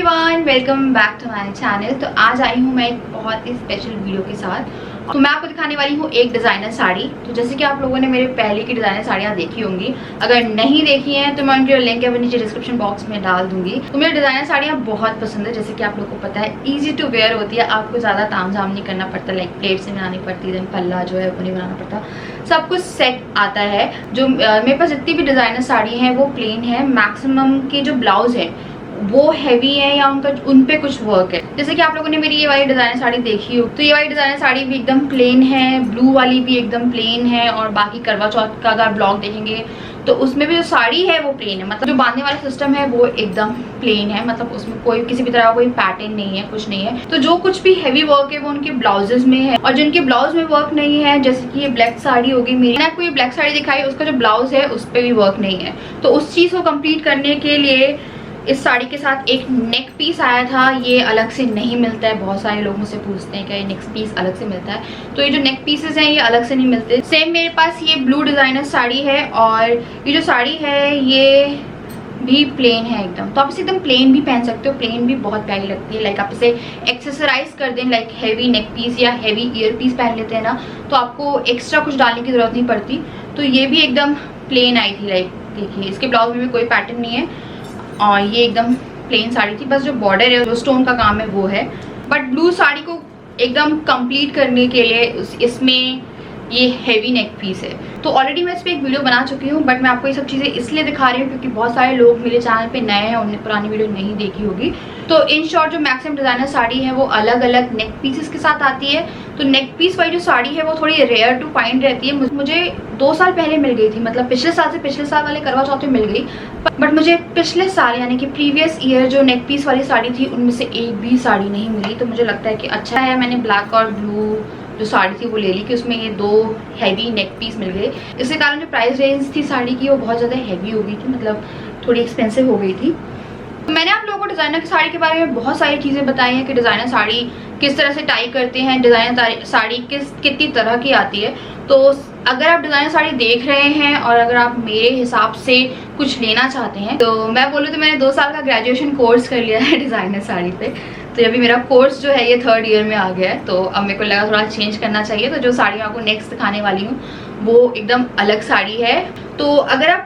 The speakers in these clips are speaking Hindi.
Everyone, welcome back to my channel. तो आज आई हूँ मैं एक बहुत ही स्पेशल वीडियो के साथ। तो मैं आपको दिखाने वाली हूँ एक डिज़ाइनर साड़ी। तो जैसे कि आप लोगों ने मेरे पहले की डिज़ाइनर साड़ियाँ देखी होंगी, अगर नहीं देखी हैं तो मैं उनके लिंक अभी नीचे डिस्क्रिप्शन बॉक्स में डाल दूंगी। तो मेरी डिज़ाइनर साड़ियाँ बहुत पसंद है। जैसे कि आप लोगों को पता है, ईजी टू वेयर होती है, आपको ज़्यादा ताम झाम नहीं करना पड़ता, लाइक प्लेट से बनानी पड़ती है, पल्ला जो है वो नहीं बनाना पड़ता, सब कुछ सेट आता है। जो मेरे पास जितनी भी डिज़ाइनर साड़ी हैं वो प्लेन है। मैक्सिमम के जो ब्लाउज है वो हैवी है या उन पे कुछ वर्क है। जैसे कि आप लोगों ने मेरी ये वाली डिजाइनर साड़ी देखी हो, तो ये वाली डिजाइनर साड़ी भी एकदम प्लेन है, ब्लू वाली भी एकदम प्लेन है, और बाकी करवा चौथ का अगर ब्लॉग देखेंगे तो उसमें भी जो साड़ी है वो प्लेन है। मतलब जो बांधने वाला सिस्टम है वो एकदम प्लेन है, मतलब उसमें कोई किसी भी तरह का कोई पैटर्न नहीं है, कुछ नहीं है। तो जो कुछ भी हैवी वर्क है वो उनके ब्लाउजेज में है, और जिनके ब्लाउज में वर्क नहीं है, जैसे कि ये ब्लैक साड़ी होगी मेरी, मैंने आपको ये ब्लैक साड़ी दिखाई, उसका जो ब्लाउज है उस पर भी वर्क नहीं है। तो उस चीज को कंप्लीट करने के लिए इस साड़ी के साथ एक नेक पीस आया था। ये अलग से नहीं मिलता है, बहुत सारे लोग मुझसे पूछते हैं कि ये नेक पीस अलग से मिलता है, तो ये जो नेक पीसेस हैं ये अलग से नहीं मिलते। सेम मेरे पास ये ब्लू डिजाइनर साड़ी है, और ये जो साड़ी है ये भी प्लेन है एकदम। तो आप इसे एकदम प्लेन भी पहन सकते हो, प्लेन भी बहुत प्यारी लगती है। लाइक आप इसे एक्सेसराइज कर दें, लाइक हैवी नेक पीस या हैवी ईयर पीस पहन लेते हैं ना, तो आपको एक्स्ट्रा कुछ डालने की जरूरत नहीं पड़ती। तो ये भी एकदम प्लेन आई थी। लाइक देखिए, इसके ब्लाउज में भी कोई पैटर्न नहीं है, और ये एकदम प्लेन साड़ी थी, बस जो बॉर्डर है, जो स्टोन का काम है वो है। बट ब्लू साड़ी को एकदम कंप्लीट करने के लिए इसमें ये हैवी नेक पीस है। तो ऑलरेडी मैं इस पर एक वीडियो बना चुकी हूँ, बट मैं आपको ये सब चीज़ें इसलिए दिखा रही हूँ क्योंकि बहुत सारे लोग मेरे चैनल पे नए हैं, उन्होंने पुरानी वीडियो नहीं देखी होगी। तो इन शॉर्ट जो मैक्सिमम डिजाइनर साड़ी है वो अलग अलग नेक पीसेस के साथ आती है। तो नेक पीस वाली जो साड़ी है वो थोड़ी रेयर टू फाइंड रहती है। मुझे 2 साल पहले मिल गई थी, मतलब पिछले साल से पिछले साल वाले करवा चौथ में मिल गई, बट मुझे पिछले साल यानी कि प्रीवियस ईयर जो नेक पीस वाली साड़ी थी उनमें से एक भी साड़ी नहीं मिली। तो मुझे लगता है कि अच्छा है मैंने ब्लैक और ब्लू जो साड़ी थी वो ले ली कि उसमें ये 2 हैवी नेक पीस मिल गए। इसके कारण जो प्राइस रेंज थी साड़ी की वो बहुत ज़्यादा हैवी हो गई थी, मतलब थोड़ी एक्सपेंसिव हो गई थी। तो मैंने आप लोगों को डिज़ाइनर की साड़ी के बारे में बहुत सारी चीज़ें बताई हैं कि डिज़ाइनर साड़ी किस तरह से टाई करते हैं, डिज़ाइनर साड़ी कितनी तरह की आती है। तो अगर आप डिज़ाइनर साड़ी देख रहे हैं और अगर आप मेरे हिसाब से कुछ लेना चाहते हैं, तो मैं बोलूँ तो मैंने 2 साल का ग्रेजुएशन कोर्स कर लिया है डिज़ाइनर साड़ी पे। तो अभी मेरा कोर्स जो है ये 3rd ईयर में आ गया है, तो अब मेरे को लगा थोड़ा चेंज करना चाहिए। तो जो साड़ी मैं आपको नेक्स्ट दिखाने वाली हूँ वो एकदम अलग साड़ी है। तो अगर आप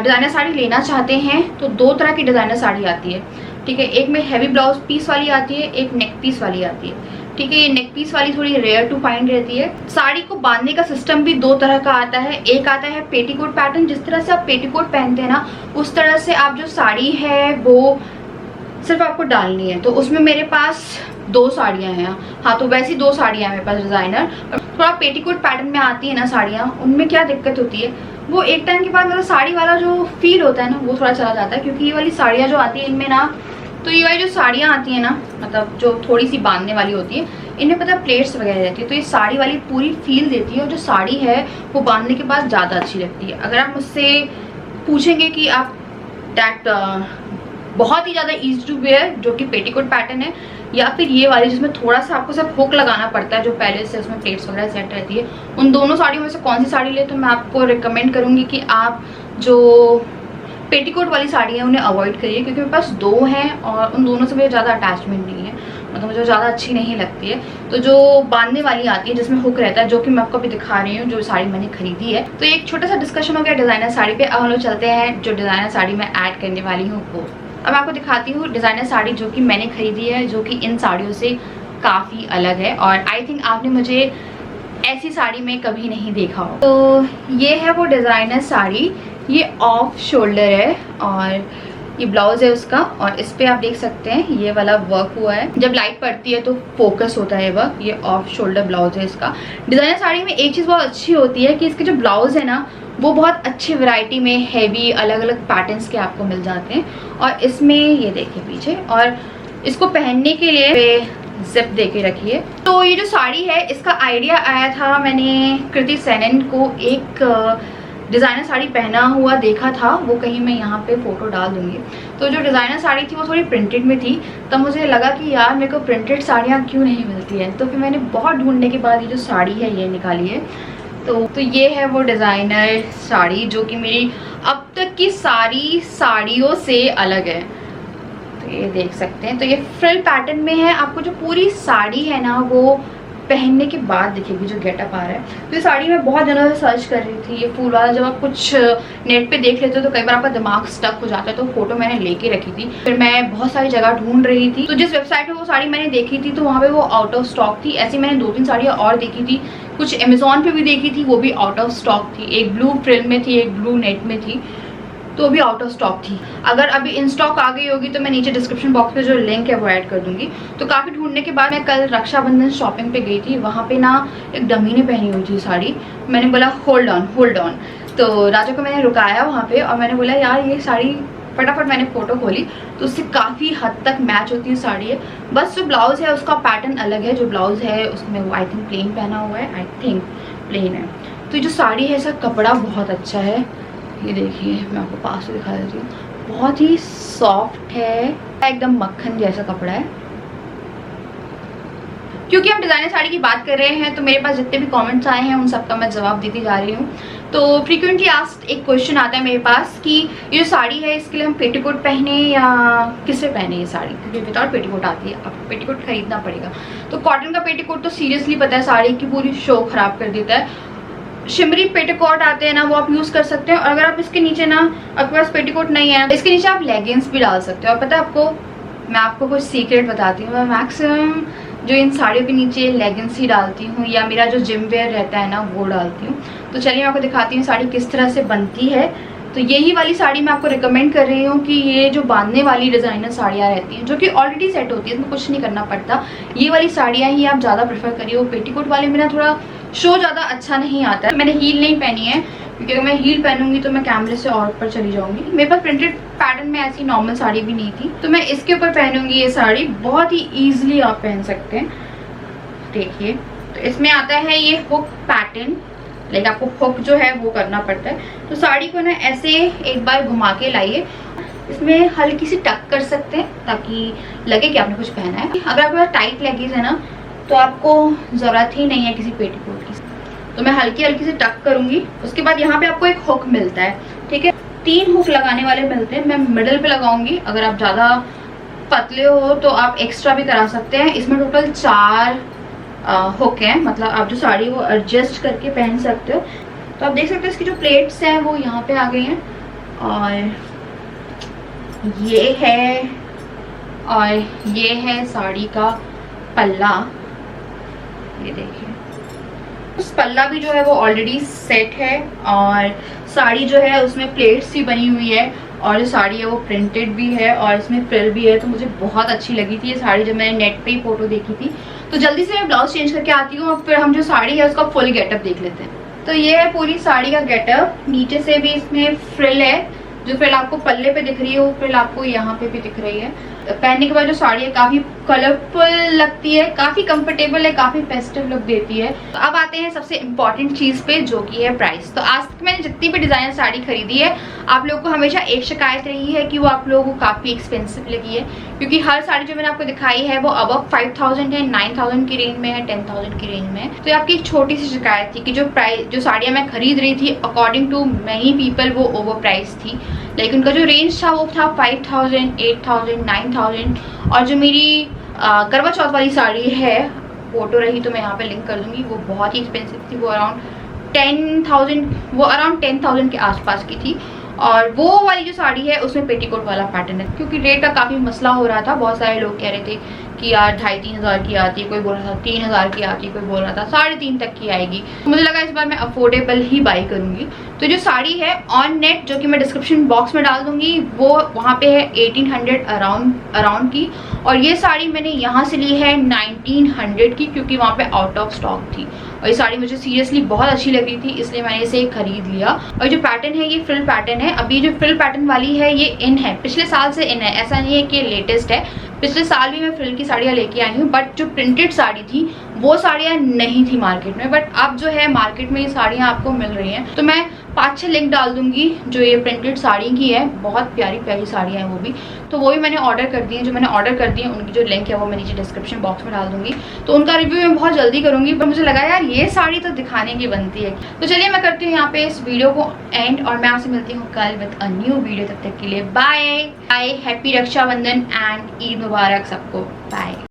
डिज़ाइनर साड़ी लेना चाहते हैं तो 2 तरह की डिज़ाइनर साड़ी आती है, ठीक है। एक में हैवी ब्लाउज पीस वाली आती है, एक नेक पीस वाली आती है, ठीक है। ये नेक पीस वाली थोड़ी रेयर टू फाइंड रहती है। साड़ी को बांधने का सिस्टम भी 2 तरह का आता है। एक आता है पेटीकोट पैटर्न, जिस तरह से आप पेटीकोट पहनते हैं ना उस तरह से आप जो साड़ी है वो सिर्फ आपको डालनी है। तो उसमें मेरे पास 2 साड़ियाँ हैं। हाँ, तो वैसी 2 साड़ियाँ मेरे पास डिज़ाइनर। थोड़ा पेटीकोट पैटर्न में आती है ना साड़ियाँ, उनमें क्या दिक्कत होती है, वो एक टाइम के बाद मतलब साड़ी वाला जो फील होता है ना वो थोड़ा चला जाता है। क्योंकि ये वाली साड़ियाँ जो आती है इनमें ना, तो ये वाली जो साड़ियाँ आती हैं ना, मतलब जो थोड़ी सी बांधने वाली होती है, इनमें पता है प्लेट्स वगैरह रहती है, तो ये साड़ी वाली पूरी फील देती है, और जो साड़ी है वो बांधने के बाद ज़्यादा अच्छी लगती है। अगर आप मुझसे पूछेंगे कि आप बहुत ही ज़्यादा ईजी टू वेयर जो कि पेटीकोट पैटर्न है, या फिर ये वाली जिसमें थोड़ा सा आपको सिर्फ हुक लगाना पड़ता है, जो पहले से उसमें प्लेट्स वगैरह सेट रहती है, उन दोनों साड़ियों में से कौन सी साड़ी ले, तो मैं आपको रिकमेंड करूँगी कि आप जो पेटीकोट वाली साड़ी है उन्हें अवॉइड करिए, क्योंकि मेरे पास 2 हैं और उन दोनों से मुझे ज़्यादा अटैचमेंट नहीं है, मतलब मुझे ज़्यादा अच्छी नहीं लगती है। तो जो बांधने वाली आती है जिसमें हुक रहता है, जो कि मैं आपको अभी दिखा रही हूँ, जो साड़ी मैंने खरीदी है। तो एक छोटा सा डिस्कशन हो गया डिज़ाइनर साड़ी पे। अब हम लोग चलते हैं जो डिज़ाइनर साड़ी मैं ऐड करने वाली हूँ वो। अब आपको दिखाती हूँ डिज़ाइनर साड़ी जो कि मैंने खरीदी है, जो कि इन साड़ियों से काफ़ी अलग है, और आई थिंक आपने मुझे ऐसी साड़ी में कभी नहीं देखा हो। तो ये है वो डिज़ाइनर साड़ी। ये ऑफ शोल्डर है और ये ब्लाउज है उसका, और इस पे आप देख सकते हैं ये वाला वर्क हुआ है। जब लाइट पड़ती है तो फोकस होता है वर्क। ये ऑफ शोल्डर ब्लाउज है इसका। डिज़ाइनर साड़ी में एक चीज़ बहुत अच्छी होती है कि इसके जो ब्लाउज है ना वो बहुत अच्छी वैरायटी में हैवी अलग अलग पैटर्न्स के आपको मिल जाते हैं। और इसमें ये देखिए पीछे, और इसको पहनने के लिए जिप दे के रखी है। तो ये जो साड़ी है इसका आइडिया आया था, मैंने कृति सेनन को एक डिज़ाइनर साड़ी पहना हुआ देखा था, वो कहीं मैं यहाँ पे फोटो डाल दूंगी। तो जो डिज़ाइनर साड़ी थी वो थोड़ी प्रिंटेड में थी, तब मुझे लगा कि यार मेरे को प्रिंटेड साड़ियाँ क्यों नहीं मिलती हैं। तो फिर मैंने बहुत ढूंढने के बाद ये जो साड़ी है ये निकाली है। तो ये है वो डिज़ाइनर साड़ी जो कि मेरी अब तक की सारी साड़ियों से अलग है। तो ये देख सकते हैं, तो ये फ्रिल पैटर्न में है। आपको जो पूरी साड़ी है ना वो पहनने के बाद दिखेगी जो गेटअप आ रहा है। तो ये साड़ी मैं बहुत दिनों से सर्च कर रही थी, ये फूल वाला। जब आप कुछ नेट पे देख लेते हो तो कई बार आपका दिमाग स्टक हो जाता है, तो फोटो मैंने लेके रखी थी। फिर मैं बहुत सारी जगह ढूंढ रही थी, तो जिस वेबसाइट पे वो साड़ी मैंने देखी थी तो वहाँ पे वो आउट ऑफ स्टॉक थी। ऐसी मैंने 2-3 साड़ियाँ और देखी थी, कुछ अमेजोन पे भी देखी थी, वो भी आउट ऑफ स्टॉक थी। एक ब्लू फ्रिल में थी, एक ब्लू नेट में थी, तो भी आउट ऑफ स्टॉक थी। अगर अभी इन स्टॉक आ गई होगी तो मैं नीचे डिस्क्रिप्शन बॉक्स में जो लिंक है वो ऐड कर दूंगी। तो काफ़ी ढूंढने के बाद मैं कल रक्षाबंधन शॉपिंग पे गई थी, वहाँ पे ना एक डमी ने पहनी हुई थी साड़ी। मैंने बोला होल्ड ऑन। तो राजा को मैंने रुकाया वहाँ पे और मैंने बोला यार ये साड़ी, फटाफट मैंने फोटो खोली तो उससे काफ़ी हद तक मैच होती है साड़ी है। बस जो ब्लाउज़ है उसका पैटर्न अलग है, जो ब्लाउज़ है उसमें वो आई थिंक प्लेन पहना हुआ है, आई थिंक प्लेन है। तो जो साड़ी है इसका कपड़ा बहुत अच्छा है, ये देखिए मैं आपको पास से दिखा देती हूँ। बहुत ही सॉफ्ट है, एकदम मक्खन जैसा कपड़ा है। क्योंकि हम डिज़ाइनर साड़ी की बात कर रहे हैं तो मेरे पास जितने भी कमेंट्स आए हैं उन सबका मैं जवाब देती जा रही हूँ। तो फ्रीक्वेंटली आस्क्ड एक क्वेश्चन आता है मेरे पास कि ये जो साड़ी है इसके लिए हम पेटीकोट पहने या किससे पहने ये साड़ी, क्योंकि विदाउट पेटीकोट आती है, आपको पेटीकोट खरीदना पड़ेगा। तो कॉटन का पेटीकोट तो सीरियसली पता है साड़ी की पूरी शो खराब कर देता है। शिमरी पेटीकोट आते हैं ना, वो आप यूज़ कर सकते हैं। और अगर आप इसके नीचे ना, आपके पास पेटीकोट नहीं है, इसके नीचे आप लेगिंग्स भी डाल सकते हो। और पता है आपको, मैं आपको कुछ सीक्रेट बताती हूँ, मैं मैक्सिमम जो इन साड़ियों के नीचे लेगिंग्स ही डालती हूँ, या मेरा जो जिम वेयर रहता है ना वो डालती हूँ। तो चलिए मैं आपको दिखाती हूँ साड़ी किस तरह से बनती है। तो यही वाली साड़ी मैं आपको रिकमेंड कर रही हूँ कि ये जो बांधने वाली डिज़ाइनर साड़ियाँ रहती हैं जो कि ऑलरेडी सेट होती है, इसमें कुछ नहीं करना पड़ता, ये वाली साड़ियाँ ही आप ज़्यादा प्रेफर करिए। वो पेटीकोट वाले में ना थोड़ा शो ज़्यादा अच्छा नहीं आता है। मैंने हील नहीं पहनी है क्योंकि अगर मैं हील पहनूंगी तो मैं कैमरे से और ऊपर चली जाऊंगी। मेरे पास प्रिंटेड पैटर्न में ऐसी नॉर्मल साड़ी भी नहीं थी, तो मैं इसके ऊपर पहनूंगी ये साड़ी। बहुत ही ईजिली आप पहन सकते हैं। देखिए तो इसमें आता है ये हुक पैटर्न, लाइक आपको हुक जो है वो करना पड़ता है। तो साड़ी को ना ऐसे एक बार घुमा के लाइए, इसमें हल्की सी टक कर सकते हैं ताकि लगे कि आपने कुछ पहना है। अगर आपके पास टाइट लेगिंग्स है ना तो आपको ज़रूरत ही नहीं है किसी पेटीकोट की। तो मैं हल्की हल्की से टक करूंगी। उसके बाद यहाँ पे आपको एक हुक मिलता है, ठीक है, 3 हुक लगाने वाले मिलते हैं। मैं मिडल पे लगाऊंगी, अगर आप ज़्यादा पतले हो तो आप एक्स्ट्रा भी करा सकते हैं। इसमें टोटल 4 हुक हैं, मतलब आप जो साड़ी वो एडजस्ट करके पहन सकते हो। तो आप देख सकते हो इसकी जो प्लेट्स हैं वो यहाँ पे आ गई हैं। और ये है साड़ी का पल्ला, ये देखिए। उस पल्ला भी जो है वो ऑलरेडी सेट है और साड़ी जो है उसमें प्लेट्स भी बनी हुई है और जो साड़ी है वो प्रिंटेड भी है और इसमें फ्रिल भी है। तो मुझे बहुत अच्छी लगी थी ये साड़ी जब मैंने नेट पे ही फोटो देखी थी। तो जल्दी से मैं ब्लाउज चेंज करके आती हूँ और फिर हम जो साड़ी है उसका फुल गेटअप देख लेते हैं। तो ये है पूरी साड़ी का गेटअप। नीचे से भी इसमें फ्रिल है, जो फ्रिल आपको पल्ले पे दिख रही है वो फ्रिल आपको यहाँ पे भी दिख रही है। पहनने के बाद जो साड़ी है काफी कलरफुल लगती है, काफी कंफर्टेबल है, काफी फेस्टिव लुक देती है। तो अब आते हैं सबसे इम्पोर्टेंट चीज पे जो कि है प्राइस। तो आज तक मैंने जितनी भी डिजाइनर साड़ी खरीदी है, आप लोगों को हमेशा एक शिकायत रही है कि वो आप लोगों को काफी एक्सपेंसिव लगी है, क्योंकि हर साड़ी जो मैंने आपको दिखाई है वो अबव 5000 है, 9000 की रेंज में है, 10000 की रेंज में है। तो आपकी एक छोटी सी शिकायत थी कि जो साड़ियाँ मैं खरीद रही थी अकॉर्डिंग टू मैनी पीपल वो ओवर प्राइस थी, लेकिन उनका जो रेंज था वो था 5000, 8000, 9000। और जो मेरी करवा चौथ वाली साड़ी है, फोटो रही तो मैं यहाँ पे लिंक कर दूंगी, वो बहुत ही एक्सपेंसिव थी, वो अराउंड 10,000 के आसपास की थी। और वो वाली जो साड़ी है उसमें पेटीकोट वाला पैटर्न है। क्योंकि रेट का काफ़ी मसला हो रहा था, बहुत सारे लोग कह रहे थे कि यार 2500-3000 की आती है, कोई बोल रहा था 3000 की आती है, कोई बोल रहा था 3.5 तक की आएगी। तो मुझे लगा इस बार मैं अफोर्डेबल ही बाई करूँगी। तो जो साड़ी है ऑन नेट, जो कि मैं डिस्क्रिप्शन बॉक्स में डाल दूँगी, वो वहाँ पे है 1800 अराउंड की। और ये साड़ी मैंने यहाँ से ली है 1900 की, क्योंकि वहाँ पे आउट ऑफ स्टॉक थी। और ये साड़ी मुझे सीरियसली बहुत अच्छी लग रही थी, इसलिए मैंने इसे खरीद लिया। और जो पैटर्न है ये फ्रिल पैटर्न है। अभी जो फ्रिल पैटर्न वाली है ये इन है, पिछले साल से इन है, ऐसा नहीं है कि लेटेस्ट है। पिछले साल भी मैं फ्रिल की साड़ियाँ लेके आई हूँ, बट जो प्रिंटेड साड़ी थी वो साड़ियाँ नहीं थी मार्केट में, बट अब जो है मार्केट में ये साड़ियाँ आपको मिल रही हैं। तो मैं 5-6 लिंक डाल दूंगी जो ये प्रिंटेड साड़ी की है, बहुत प्यारी प्यारी साड़ियाँ हैं वो भी। तो वो भी मैंने ऑर्डर कर दी हैं, जो मैंने ऑर्डर कर दी है उनकी जो लिंक है वो मैं नीचे डिस्क्रिप्शन बॉक्स में डाल दूंगी। तो उनका रिव्यू मैं बहुत जल्दी करूँगी, पर मुझे लगा यार ये साड़ी तो दिखाने की बनती है। तो चलिए मैं करती हूँ यहाँ पे इस वीडियो को एंड, और मैं आपसे मिलती हूँ कल विद अ न्यू वीडियो। तब तक के लिए bye bye, happy Rakshabandhan and Eid मुबारक सबको, बाय।